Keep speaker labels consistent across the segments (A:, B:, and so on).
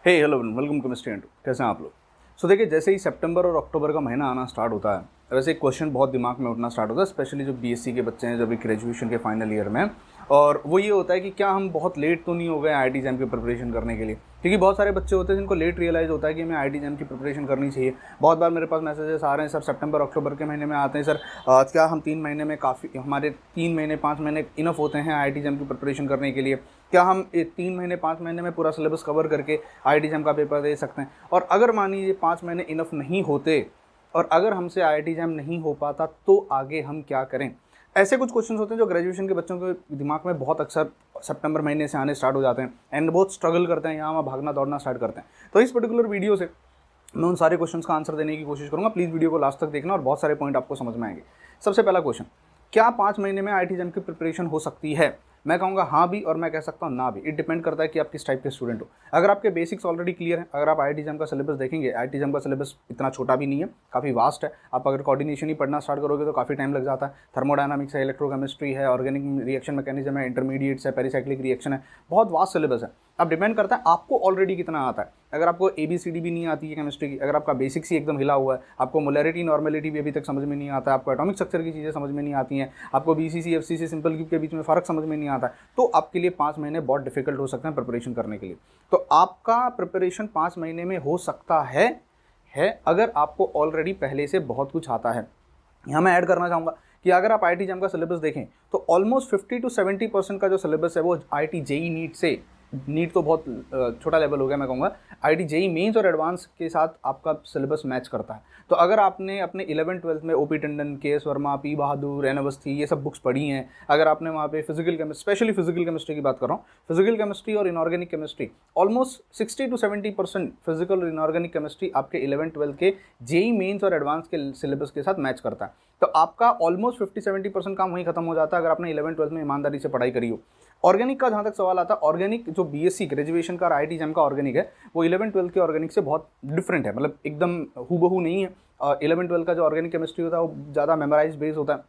A: Hey hello welcome chemistry and कैसे हैं आप लोग। देखिए, जैसे ही सितंबर और अक्टूबर का महीना आना स्टार्ट होता है वैसे एक क्वेश्चन बहुत दिमाग में उठना स्टार्ट होता है, स्पेशली जो बीएससी के बच्चे हैं जो अभी ग्रेजुएशन के फाइनल ईयर में हैं। और वो ये होता है कि क्या हम बहुत लेट तो नहीं हो गए आईआईटी एग्जाम की प्रिपरेशन करने के लिए, क्योंकि बहुत सारे बच्चे होते हैं जिनको लेट रियलाइज़ होता है कि हमें आईआईटी एग्जाम की प्रिपरेशन करनी चाहिए। बहुत बार मेरे पास मैसेजेस आ रहे हैं, सर सितंबर अक्टूबर के महीने में आते हैं, सर क्या हम 3 महीने में काफ़ी, हमारे 3 महीने 5 महीने इनफ होते हैं आईआईटी एग्जाम की प्रिपरेशन करने के लिए? क्या हम 3 महीने 5 महीने में पूरा सिलेबस कवर करके आईआईटी एग्जाम का पेपर दे सकते हैं? और अगर मान लीजिए 5 महीने इनफ नहीं होते और अगर हमसे आईआईटी एग्जाम नहीं हो पाता तो आगे हम क्या करें? ऐसे कुछ क्वेश्चंस होते हैं जो ग्रेजुएशन के बच्चों के दिमाग में बहुत अक्सर सितंबर महीने से आने स्टार्ट हो जाते हैं एंड बहुत स्ट्रगल करते हैं, यहाँ वहाँ भागना दौड़ना स्टार्ट करते हैं। तो इस पर्टिकुलर वीडियो से मैं उन सारे क्वेश्चंस का आंसर देने की कोशिश करूँगा। प्लीज़ वीडियो को लास्ट तक देखना और बहुत सारे पॉइंट आपको समझ में आएंगे। सबसे पहला क्वेश्चन, क्या 5 महीने में आईआईटी एग्जाम की प्रिपरेशन हो सकती है? मैं कहूँगा हाँ भी और मैं कह सकता हूँ ना भी। इट डिपेंड करता है कि आप किस टाइप के स्टूडेंट हो। अगर आपके बेसिक्स ऑलरेडी क्लियर हैं, अगर आप आईआईटी एग्जाम का सिलेबस देखेंगे, आईआईटी एग्जाम का सिलेबस इतना छोटा भी नहीं है, काफ़ी वास्ट है। आप अगर कोऑर्डिनेशन ही पढ़ना स्टार्ट करोगे तो काफ़ी टाइम लग जाता है। थर्मोडायनामिक्स है, इलेक्ट्रोकेमिस्ट्री है, ऑर्गेनिक रिएक्शन मैकेनिज्म है, इंटरमीडिएट्स है, पेरिसाइक्लिक रिएक्शन है, बहुत वास्ट सिलेबस है। अब डिपेंड करता है आपको ऑलरेडी कितना आता है। अगर आपको ABCD भी नहीं आती है केमिस्ट्री की, अगर आपका बेसिक्स ही एकदम हिला हुआ है, आपको मोलैरिटी नॉर्मेलिटी भी अभी तक समझ में नहीं आता है, आपको एटॉमिक स्ट्रक्चर की चीज़ें समझ में नहीं आती हैं, आपको BCC FCC सिंपल क्यूब के बीच में फ़र्क समझ में नहीं आता है, तो आपके लिए 5 महीने बहुत डिफिकल्ट हो सकते हैं प्रिपरेशन करने के लिए। तो आपका प्रिपरेशन 5 महीने में हो सकता है अगर आपको ऑलरेडी पहले से बहुत कुछ आता है। यहाँ मैं ऐड करना चाहूँगा कि अगर आप आईआईटी एग्जाम का सिलेबस देखें तो ऑलमोस्ट 50 to 70% का जो सिलेबस है वो आईआईटी जेई नीट से, नीट तो बहुत छोटा लेवल हो गया, मैं कहूँगा आईआईटी जेई मेंस और एडवांस के साथ आपका सिलेबस मैच करता है। तो अगर आपने अपने 11th-12th में OP Tandon, KS Verma, P Bahadur, N Awasthi ये सब बुक्स पढ़ी हैं, अगर आपने वहाँ पे physical chemistry, specially physical chemistry की बात कर रहा हूँ, फिजिकल केमिस्ट्री और inorganic chemistry, almost 60 to 70% physical और इनऑर्गेनिक केमिस्ट्री आपके 11th-12th के जेई मेंस और एडवांस के सिलेबस के साथ मैच करता है। तो आपका ऑलमोस्ट 50-70% काम वहीं खत्म हो जाता है अगर आपने 11th-12th में ईमानदारी से पढ़ाई करी हो। ऑर्गेनिक का जहाँ तक सवाल आता है, ऑर्गेनिक जो बीएससी ग्रेजुएशन का और आईआईटी एग्जाम का ऑर्गेनिक है वो 11th-12th के ऑर्गेनिक से बहुत डिफरेंट है, मतलब एकदम हूबहू नहीं है। 11th-12th का जो ऑर्गेनिक केमिस्ट्री होता है वो ज़्यादा मेमोराइज बेस होता है,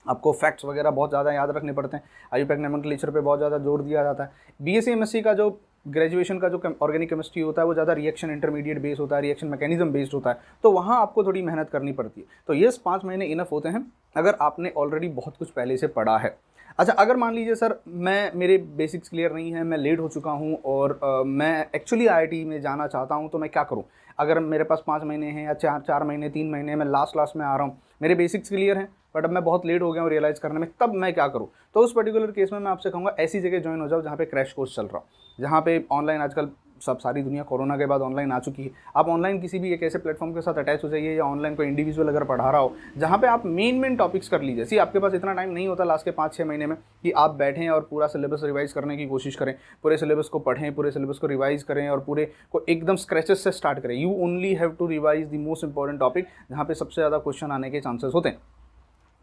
A: आपको फैक्ट्स वगैरह बहुत ज़्यादा याद रखने पड़ते हैं, आईयूपैक नोमेनक्लेचर पे बहुत ज़्यादा जोर दिया जाता है। बीएससी एमएससी का जो ग्रेजुएशन का जो ऑर्गेनिक केमिस्ट्री होता है वो ज़्यादा रिएक्शन इंटरमीडिएट बेस्ड होता है, रिएक्शन मैकेनिज्म बेस्ड होता है, तो वहाँ आपको थोड़ी मेहनत करनी पड़ती है। तो ये 5 महीने इनफ होते हैं अगर आपने ऑलरेडी बहुत कुछ पहले से पढ़ा है। अच्छा, अगर मान लीजिए सर मेरे बेसिक्स क्लियर नहीं है, मैं लेट हो चुका हूँ और मैं एक्चुअली आईआईटी में जाना चाहता हूँ, तो मैं क्या करूँ? अगर मेरे पास 5 महीने हैं या 4 महीने 3 महीने मैं लास्ट में आ रहा हूँ, मेरे बेसिक्स क्लियर हैं बट अब मैं बहुत लेट हो गया हूँ रियलाइज़ करने में, तब मैं क्या करूँ? तो उस पर्टिकुलर केस में मैं आपसे कहूँगा ऐसी जगह ज्वाइन हो जाओ जहाँ पे क्रैश कोर्स चल रहा हो, जहाँ पे ऑनलाइन आजकल सब सारी दुनिया कोरोना के बाद ऑनलाइन आ चुकी है। आप ऑनलाइन किसी भी एक ऐसे प्लेटफॉर्म के साथ अटैच हो जाइए या ऑनलाइन कोई इंडिविजुअल अगर पढ़ा रहा हो जहाँ पे आप मेन टॉपिक्स कर लीजिए। सी आपके पास इतना टाइम नहीं होता लास्ट के 5-6 महीने में कि आप बैठें और पूरा सिलेबस रिवाइज करने की कोशिश करें, पूरे सिलेबस को पढ़ें, पूरे सिलेबस को रिवाइज करें और पूरे को एकदम स्क्रैचेस से स्टार्ट करें। You only have to revise the most important topic जहाँ पे सबसे ज़्यादा क्वेश्चन आने के चांसेस होते हैं।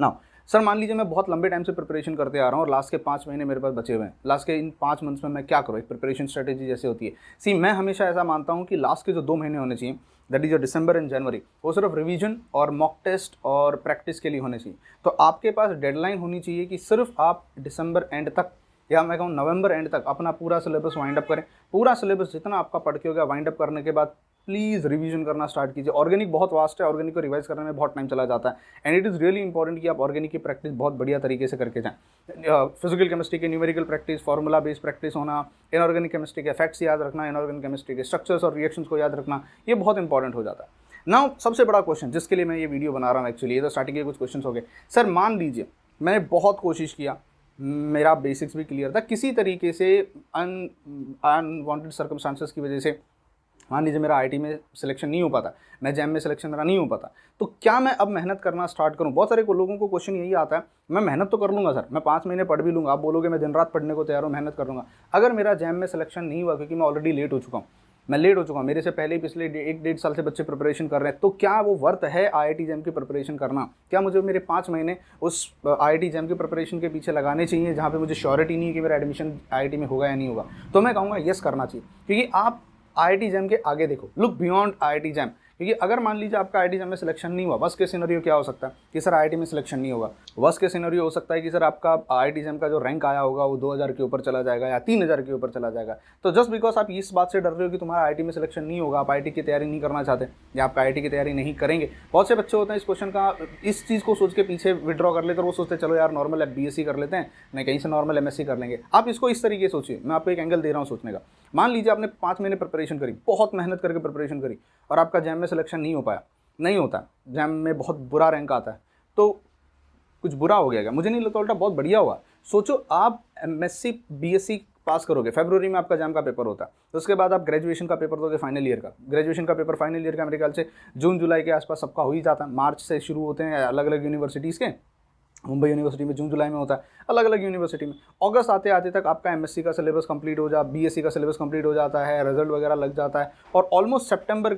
A: नाउ सर, मान लीजिए मैं बहुत लंबे टाइम से प्रिपरेशन करते आ रहा हूँ और लास्ट के 5 महीने मेरे पास बचे हुए हैं, लास्ट के इन 5 मंथ्स में मैं क्या करूँ? एक प्रिपरेशन स्ट्रेटेजी जैसे होती है। सी मैं हमेशा ऐसा मानता हूँ कि लास्ट के जो 2 महीने होने चाहिए, दैट इज जो दिसंबर एंड जनवरी, वो सिर्फ रिवीजन और मॉक टेस्ट और प्रैक्टिस के लिए होने चाहिए। तो आपके पास डेडलाइन होनी चाहिए कि सिर्फ आप दिसंबर एंड तक या मैं कहूँ नवंबर एंड तक अपना पूरा सिलेबस वाइंड अप करें। पूरा सिलेबस जितना आपका पढ़ के हो गया वाइंड अप करने के बाद प्लीज़ रिवीजन करना स्टार्ट कीजिए। ऑर्गेनिक बहुत वास्ट है, ऑर्गेनिक को रिवाइज करने में बहुत टाइम चला जाता है and it is really important कि आप ऑर्गेनिक की प्रैक्टिस बहुत बढ़िया तरीके से करके जाएं। फिजिकल केमिस्ट्री की numerical practice, formula based practice होना, इनऑर्गेनिक केमिस्ट्री के फैक्ट्स याद रखना, इनऑर्गेनिक केमिस्ट्री के स्ट्रक्चर्स और रिएक्शंस को याद रखना, ये बहुत इंपॉर्टेंट हो जाता है। नाउ सबसे बड़ा क्वेश्चन जिसके लिए मैं ये वीडियो बना रहा हूँ, एक्चुअली ये तो स्टार्टिंग के कुछ क्वेश्चन हो गए। सर मान लीजिए मैंने बहुत कोशिश किया, मेरा बेसिक्स भी क्लियर था, किसी तरीके से अनवांटेड सर्कमस्टांसेस की वजह से मान लीजिए मेरा आईटी में सिलेक्शन नहीं हो पाता, मैं जैम में सिलेक्शन मेरा नहीं हो पाता, तो क्या मैं अब मेहनत करना स्टार्ट करूं? बहुत सारे लोगों को क्वेश्चन यही आता है, मैं मेहनत तो कर लूँगा सर, मैं 5 महीने पढ़ भी लूँगा, आप बोलोगे मैं दिन रात पढ़ने को तैयार हूँ, मेहनत कर लूँगा, अगर मेरा जैम में सिलेक्शन नहीं हुआ क्योंकि मैं ऑलरेडी लेट हो चुका हूँ, मैं लेट हो चुका हूँ, मेरे से पहले ही पिछले 1-1.5 साल से बच्चे प्रिपरेशन कर रहे हैं, तो क्या वो वर्थ है आईआईटी जैम की प्रिपरेशन करना? क्या मुझे मेरे 5 महीने उस आईआईटी जैम की प्रिपरेशन के पीछे लगाने चाहिए जहाँ पे मुझे श्योरिटी नहीं है कि मेरा एडमिशन आईआईटी में होगा या नहीं होगा? तो मैं कहूँगा यस करना चाहिए, क्योंकि आप आईआईटी जैम के आगे देखो, लुक बियॉन्ड आईआईटी जैम। क्योंकि अगर मान लीजिए आपका IIT में सिलेक्शन नहीं हुआ, वर्स्ट केस सिनेरियो क्या हो सकता है कि सर IIT में सिलेक्शन नहीं होगा। वर्स्ट केस सिनेरियो हो सकता है कि सर आपका IIT का जो रैंक आया होगा वो 2000 के ऊपर चला जाएगा या 3000 के ऊपर चला जाएगा। तो जस्ट बिकॉज आप इस बात से डर रहे हो कि तुम्हारा IIT में सिलेक्शन नहीं होगा, आप IIT की तैयारी नहीं करना चाहते या आप IIT की तैयारी नहीं करेंगे। बहुत से बच्चे होते हैं इस क्वेश्चन का, इस चीज़ को सोच के पीछे विड्रॉ कर लेते हैं, वो सोचते हैं चलो यार नॉर्मल BSc कर लेते हैं, नहीं कहीं से नॉर्मल MSc कर लेंगे। आप इसको इस तरीके से सोचिए, मैं आपको एक एंगल दे रहा हूँ सोचने का। मान लीजिए आपने 5 महीने प्रिपरेशन करी, बहुत मेहनत करके प्रिपरेशन करी और आपका जैम में सिलेक्शन नहीं हो पाया, नहीं होता, जैम में बहुत बुरा रैंक आता है, तो कुछ बुरा हो गया क्या? मुझे नहीं लगता, उल्टा बहुत बढ़िया हुआ। सोचो आप MSc BSc पास करोगे, फरवरी में आपका जैम का पेपर होता है, तो उसके बाद आप ग्रेजुएशन का पेपर दोगे फाइनल ईयर का। ग्रेजुएशन का पेपर फाइनल ईयर का मेरे ख्याल से जून जुलाई के आसपास सबका हो ही जाता है। मार्च से शुरू होते हैं अलग अलग यूनिवर्सिटीज़ के, मुंबई यूनिवर्सिटी में जून जुलाई में होता है, अलग अलग यूनिवर्सिटी में। अगस्त आते आते तक आपका MSc का सिलेबस कंप्लीट हो BSc का सिलेबस कंप्लीट हो जाता है, रिजल्ट वगैरह लग जाता है, और ऑलमोस्ट सितंबर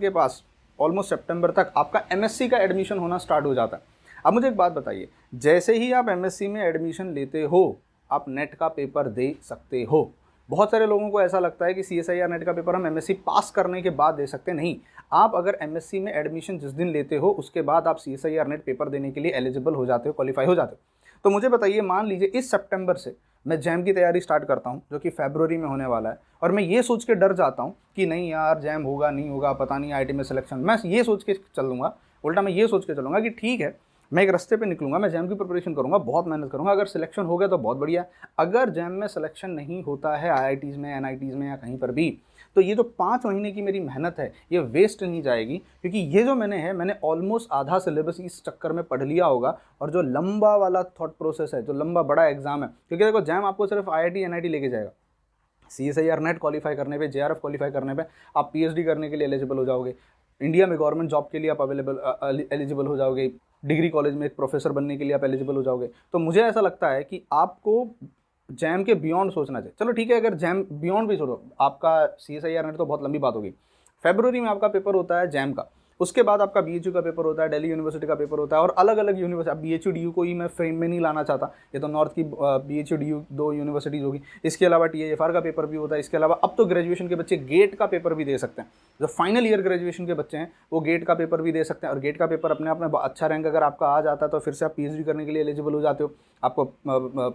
A: तक आपका MSc का एडमिशन होना स्टार्ट हो जाता है। अब मुझे एक बात बताइए, जैसे ही आप MSc में एडमिशन लेते हो आप नेट का पेपर दे सकते हो। बहुत सारे लोगों को ऐसा लगता है कि CSIR नेट का पेपर हम MSc पास करने के बाद दे सकते हैं। नहीं, आप अगर MSc में एडमिशन जिस दिन लेते हो उसके बाद आप CSIR नेट पेपर देने के लिए एलिजिबल हो जाते हो, क्वालिफाई हो जाते हो। तो मुझे बताइए, मान लीजिए इस सितंबर से मैं जैम की तैयारी स्टार्ट करता हूँ जो कि फरवरी में होने वाला है, और मैं ये सोच के डर जाता हूँ कि नहीं यार जैम होगा नहीं होगा, पता नहीं IIT में सिलेक्शन, मैं ये सोच के चलूँगा, उल्टा मैं ये सोच के चलूँगा कि ठीक है मैं एक रास्ते पे निकलूंगा, मैं जैम की प्रिपरेशन करूंगा, बहुत मेहनत करूंगा, अगर सिलेक्शन हो गया तो बहुत बढ़िया। अगर जैम में सिलेक्शन नहीं होता है IITs में, NITs में या कहीं पर भी, तो ये जो 5 महीने की मेरी मेहनत है ये वेस्ट नहीं जाएगी, क्योंकि ये जो मैंने ऑलमोस्ट आधा सिलेबस इस चक्कर में पढ़ लिया होगा। और जो लंबा वाला थॉट प्रोसेस है, जो लंबा बड़ा एग्जाम है, क्योंकि देखो जैम आपको सिर्फ IIT NIT लेके जाएगा, CSIR नेट क्वालिफाई करने पे, JRF क्वालिफाई करने पे आप PhD करने के लिए एलिजिबल हो जाओगे, इंडिया में गवर्नमेंट जॉब के लिए आप एलिजिबल हो जाओगे, डिग्री कॉलेज में एक प्रोफेसर बनने के लिए आप एलिजिबल हो जाओगे। तो मुझे ऐसा लगता है कि आपको जैम के बियॉन्ड सोचना चाहिए। चलो ठीक है, अगर जैम बियॉन्ड भी छोड़ो, आपका CSIR नेट तो बहुत लंबी बात होगी। फरवरी में आपका पेपर होता है जैम का, उसके बाद आपका BHU का पेपर होता है, दिल्ली यूनिवर्सिटी का पेपर होता है, और अलग अलग यूनिवर्सिटी। अब BHU DU को ही मैं फ्रेम में नहीं लाना चाहता, ये तो नॉर्थ की BHU DU 2 यूनिवर्सिटीज़ होगी। इसके अलावा TIFR का पेपर भी होता है। इसके अलावा अब तो ग्रेजुएशन के बच्चे गेट का पेपर भी दे सकते हैं। जो फाइनल ईयर ग्रेजुएशन के बच्चे हैं वो गेट का पेपर भी दे सकते हैं, और गेट का पेपर अपने आप में अच्छा रैंक अगर आपका आ जाता है तो फिर से आप PhD करने के लिए एलिजिबल हो जाते हो। आपको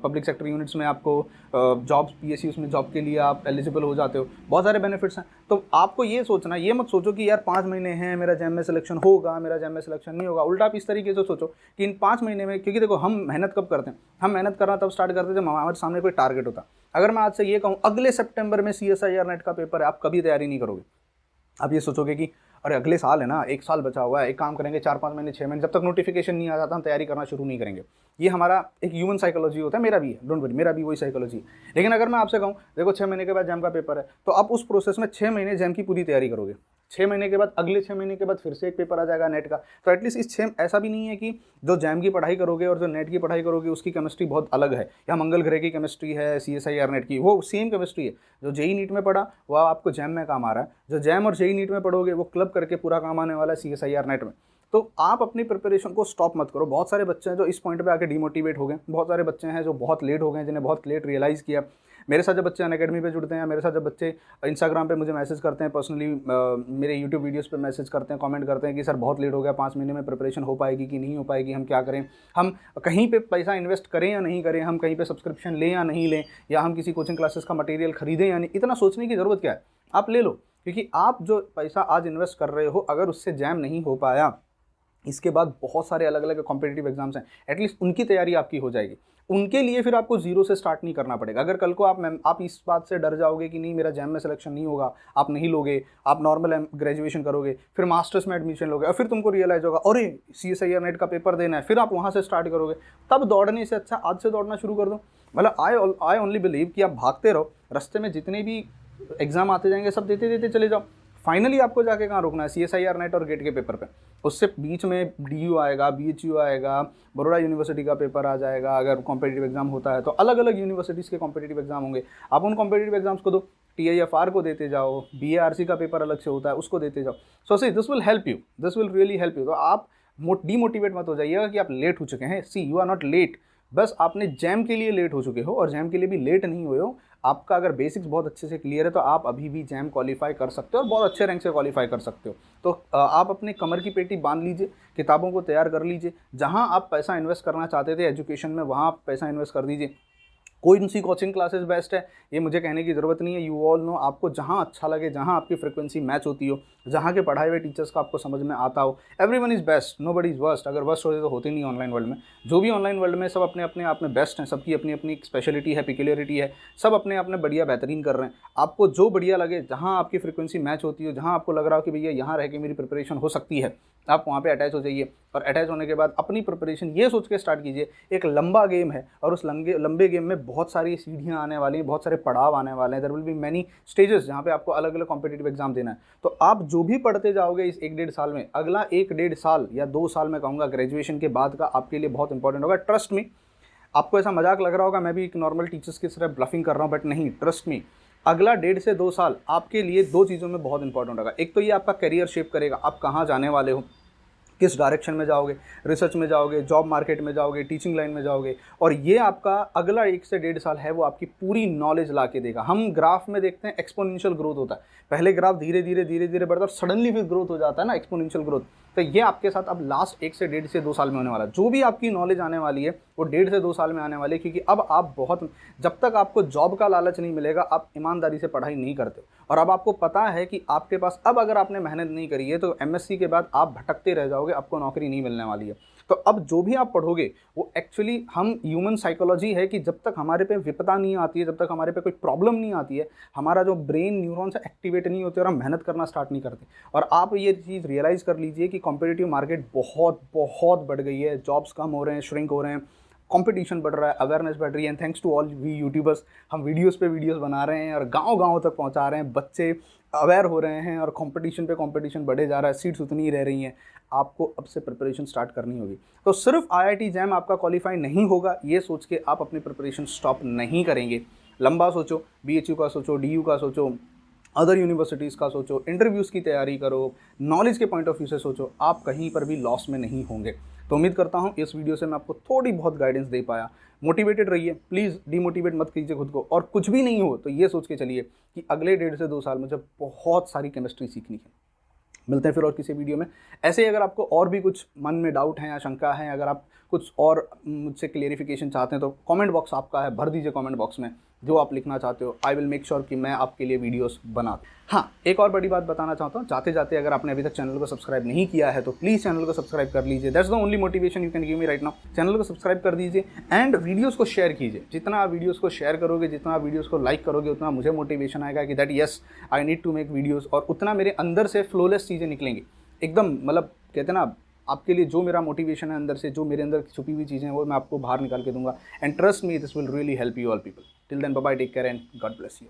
A: पब्लिक सेक्टर यूनिट्स में आपको जॉब्स, PSUs में जॉब के लिए आप एलिजिबल हो जाते हो, बहुत सारे बेनिफिट्स हैं। तो आपको ये सोचना, ये मत सोचो कि यार 5 महीने हैं, मेरा जैम में सिलेक्शन होगा, मेरा जैम में सिलेक्शन नहीं होगा। उल्टा आप इस तरीके से सोचो कि इन 5 महीने में, क्योंकि देखो हम मेहनत कब करते हैं, हम मेहनत करना तब स्टार्ट करते हैं जब हमारे सामने कोई टारगेट होता। अगर मैं आज से ये कहूँ अगले सितंबर में CSIR नेट का पेपर है, आप कभी तैयारी नहीं करोगे। आप ये सोचोगे कि अरे अगले साल है ना, 1 साल बचा हुआ है, एक काम करेंगे 4-5 महीने 6 महीने, जब तक नोटिफिकेशन नहीं आ जाता हम तैयारी करना शुरू नहीं करेंगे। ये हमारा एक ह्यूमन साइकोलॉजी होता है, मेरा भी है, डोंट वरी, मेरा भी वही साइकोलॉजी है। लेकिन अगर मैं आपसे कहूँ देखो 6 महीने के बाद जैम का पेपर है, तो आप उस प्रोसेस में 6 महीने जैम की पूरी तैयारी करोगे। 6 महीने के बाद, अगले 6 महीने के बाद फिर से एक पेपर आ जाएगा नेट का। तो एटलीस्ट इस 6, ऐसा भी नहीं है कि जो जैम की पढ़ाई करोगे और जो नेट की पढ़ाई करोगे उसकी केमिस्ट्री बहुत अलग है, या मंगल ग्रह की केमिस्ट्री है CSIR नेट की, वो सेम केमिस्ट्री है। जो JEE नीट में पढ़ा वो आपको जैम में काम आ रहा है, जो जैम और JEE नीट में पढ़ोगे वो क्लब करके पूरा काम आने वाला है CSIR नेट में। तो आप अपनी प्रिपरेशन को स्टॉप मत करो। बहुत सारे बच्चे हैं जो इस पॉइंट पे आके डिमोटिवेट हो गए, बहुत सारे बच्चे हैं जो बहुत लेट हो गए, जिन्हें बहुत लेट रियलाइज़ किया। मेरे साथ जब बच्चे अनअकैडमी पे जुड़ते हैं, मेरे साथ जब बच्चे इंस्टाग्राम पे मुझे मैसेज करते हैं, पर्सनली मेरे यूट्यूब वीडियोस पे मैसेज करते हैं, कमेंट करते हैं कि सर बहुत लेट हो गया, 5 महीने में प्रिपरेशन हो पाएगी कि नहीं हो पाएगी, हम क्या करें, हम कहीं पे पैसा इन्वेस्ट करें या नहीं करें, हम कहीं पे सब्सक्रिप्शन लें या नहीं लें, या हम किसी कोचिंग क्लासेस का मटेरियल खरीदें या नहीं। इतना सोचने की ज़रूरत क्या है, आप ले लो, क्योंकि आप जो पैसा आज इन्वेस्ट कर रहे हो, अगर उससे जैम नहीं हो पाया, इसके बाद बहुत सारे अलग अलग कॉम्पिटिटिव एग्जाम्स हैं, एटलीस्ट उनकी तैयारी आपकी हो जाएगी। उनके लिए फिर आपको जीरो से स्टार्ट नहीं करना पड़ेगा। अगर कल को आप इस बात से डर जाओगे कि नहीं मेरा जैम में सिलेक्शन नहीं होगा, आप नहीं लोगे, आप नॉर्मल ग्रेजुएशन करोगे, फिर मास्टर्स में एडमिशन लोगे, और फिर तुमको रियलाइज होगा अरे CSIR नेट का पेपर देना है, फिर आप वहाँ से स्टार्ट करोगे, तब दौड़ने से अच्छा आज से दौड़ना शुरू कर दो। मतलब आई ओनली बिलीव कि आप भागते रहो, रास्ते में जितने भी एग्जाम आते जाएंगे सब देते देते चले जाओ, फाइनली आपको जाके कहाँ रुकना है, CSIR नेट और गेट के पेपर पे। उससे बीच में DU आएगा, BHU आएगा, बड़ौदा यूनिवर्सिटी का पेपर आ जाएगा, अगर कॉम्पिटिटिव एग्जाम होता है तो अलग अलग यूनिवर्सिटीज़ के कॉम्पिटिटिव एग्जाम होंगे, आप उन कॉम्पिटिटिव एग्जाम्स को दो, TIFR को देते जाओ, BARC का पेपर अलग से होता है उसको देते जाओ। So see this will help you, this will really help you. तो आप डीमोटिवेट मत हो जाइएगा कि आप लेट हो चुके हैं। सी यू आर नॉट लेट, बस आपने जैम के लिए लेट हो चुके हो, और जैम के लिए भी लेट नहीं हुए हो, आपका अगर बेसिक्स बहुत अच्छे से क्लियर है तो आप अभी भी जैम क्वालिफाई कर सकते हो और बहुत अच्छे रैंक से क्वालिफाई कर सकते हो। तो आप अपने कमर की पेटी बांध लीजिए, किताबों को तैयार कर लीजिए, जहाँ आप पैसा इन्वेस्ट करना चाहते थे एजुकेशन में वहाँ आप पैसा इन्वेस्ट कर दीजिए। कौन सी कोचिंग क्लासेस बेस्ट है ये मुझे कहने की ज़रूरत नहीं है, यू ऑल नो। आपको जहाँ अच्छा लगे, जहाँ आपकी फ्रिक्वेंसी मैच होती हो, जहाँ के पढ़ाए हुए टीचर्स का आपको समझ में आता हो, everyone is best, nobody is worst. अगर वर्स्ट होते तो होते नहीं ऑनलाइन वर्ल्ड में। जो भी ऑनलाइन वर्ल्ड में सब अपने अपने आप में बेस्ट हैं, सबकी अपनी अपनी स्पेशलिटी है, पिक्युलरिटी है, सब अपने अपने बढ़िया बेहतरीन कर रहे हैं। आपको जो बढ़िया लगे, जहाँ आपकी फ्रिक्वेंसी मैच होती हो, जहाँ आपको लग रहा हो कि भैया यहाँ रह के मेरी प्रिपरेशन हो सकती है, आप वहाँ पे अटैच हो जाइए। और अटैच होने के बाद अपनी प्रिपरेशन ये सोच के स्टार्ट कीजिए, एक लंबा गेम है और उस लंबे गेम में बहुत सारी सीढ़ियाँ आने वाली हैं, बहुत सारे पड़ाव आने वाले हैं। There will be many stages जहाँ पे आपको अलग अलग कॉम्पिटिटिव एग्जाम देना है। तो आप जो भी पढ़ते जाओगे इस 1-1.5 साल में, अगला 1-1.5 साल या 2 साल मैं कहूँगा ग्रेजुएशन के बाद का आपके लिए बहुत इंपॉर्टेंट होगा। ट्रस्ट मी, आपको ऐसा मजाक लग रहा होगा मैं भी एक नॉर्मल टीचर्स की तरह ब्लफिंग कर रहा हूँ, बट नहीं, ट्रस्ट मी, अगला 1.5 से 2 साल आपके लिए 2 चीज़ों में बहुत इंपॉर्टेंट होगा। एक तो ये आपका करियर शेप करेगा, आप कहाँ जाने वाले हो, किस डायरेक्शन में जाओगे, रिसर्च में जाओगे, जॉब मार्केट में जाओगे, टीचिंग लाइन में जाओगे। और ये आपका अगला 1 से 1.5 साल है वो आपकी पूरी नॉलेज ला के देगा। हम ग्राफ में देखते हैं एक्सपोनेंशियल ग्रोथ होता है, पहले ग्राफ धीरे धीरे बढ़ता है और सडनली फिर ग्रोथ हो जाता है ना, एक्सपोनेंशियल ग्रोथ। तो ये आपके साथ अब लास्ट 1 से 1.5 से 2 साल में होने वाला है। जो भी आपकी नॉलेज आने वाली है वो 1.5 से 2 साल में आने वाली है, क्योंकि अब आप बहुत, जब तक आपको जॉब का लालच नहीं मिलेगा आप ईमानदारी से पढ़ाई नहीं करते हो। और अब आपको पता है कि आपके पास, अब अगर आपने मेहनत नहीं करी है तो एमएससी के बाद आप भटकते रह जाओगे, आपको नौकरी नहीं मिलने वाली है। तो अब जो भी आप पढ़ोगे वो एक्चुअली, हम ह्यूमन साइकोलॉजी है कि जब तक हमारे पे विपदा नहीं आती है, जब तक हमारे पे कोई प्रॉब्लम नहीं आती है, हमारा जो ब्रेन न्यूरॉन्स एक्टिवेट नहीं होते और हम मेहनत करना स्टार्ट नहीं करते। और आप ये चीज़ रियलाइज़ कर लीजिए कि कॉम्पिटिटिव मार्केट बहुत बहुत बढ़ गई है, जॉब्स कम हो रहे हैं, श्रिंक हो रहे हैं, कंपटीशन बढ़ रहा है, अवेयरनेस बढ़ रही है। And thanks to all we YouTubers, हम वीडियोस पे वीडियोस बना रहे हैं और गांव-गांव तक पहुंचा रहे हैं, बच्चे अवेयर हो रहे हैं और कंपटीशन पे कंपटीशन बढ़े जा रहा है, सीट्स उतनी ही रह रही हैं। आपको अब से प्रिपरेशन स्टार्ट करनी होगी। तो सिर्फ आईआईटी जैम आपका क्वालिफाई नहीं होगा ये सोच के आप अपनी प्रिपरेशन स्टॉप नहीं करेंगे। लंबा सोचो, बीएचयू का सोचो, डीयू का सोचो, अदर यूनिवर्सिटीज़ का सोचो, इंटरव्यूज़ की तैयारी करो, नॉलेज के पॉइंट ऑफ व्यू से सोचो, आप कहीं पर भी लॉस में नहीं होंगे। तो उम्मीद करता हूँ इस वीडियो से मैं आपको थोड़ी बहुत गाइडेंस दे पाया। मोटिवेटेड रहिए, प्लीज़ डिमोटिवेट मत कीजिए खुद को। और कुछ भी नहीं हो तो ये सोच के चलिए कि अगले 1.5 से 2 साल मुझे बहुत सारी केमिस्ट्री सीखनी है। मिलते हैं फिर और किसी वीडियो में। ऐसे ही अगर आपको और भी कुछ मन में डाउट है या शंका है, अगर आप कुछ और मुझसे क्लियरिफिकेशन चाहते हैं तो कमेंट बॉक्स आपका है, भर दीजिए कमेंट बॉक्स में जो आप लिखना चाहते हो। आई विल मेक श्योर कि मैं आपके लिए वीडियोस बना दूं। हाँ, एक और बड़ी बात बताना चाहता हूँ, जाते जाते अगर आपने अभी तक चैनल को सब्सक्राइब नहीं किया है तो प्लीज़ चैनल को सब्सक्राइब कर लीजिए। That's the only motivation you can give me right now. Channel को सब्सक्राइब कर दीजिए एंड वीडियोज़ को शेयर कीजिए। जितना आप वीडियोज़ को शेयर करोगे, जितना आप वीडियोज़ को लाइक करोगे, उतना मुझे मोटिवेशन आएगा कि that yes I need to make videos, और उतना मेरे अंदर से फ्लोलेस चीज़ें निकलेंगी एकदम। मतलब कहते हैं ना, आपके लिए जो मेरा मोटिवेशन है अंदर से, जो मेरे अंदर छुपी हुई चीज़ें हैं वो मैं आपको बाहर निकाल के दूंगा। And trust me, this will really help you all people. Till then, bye bye, take care and God bless you.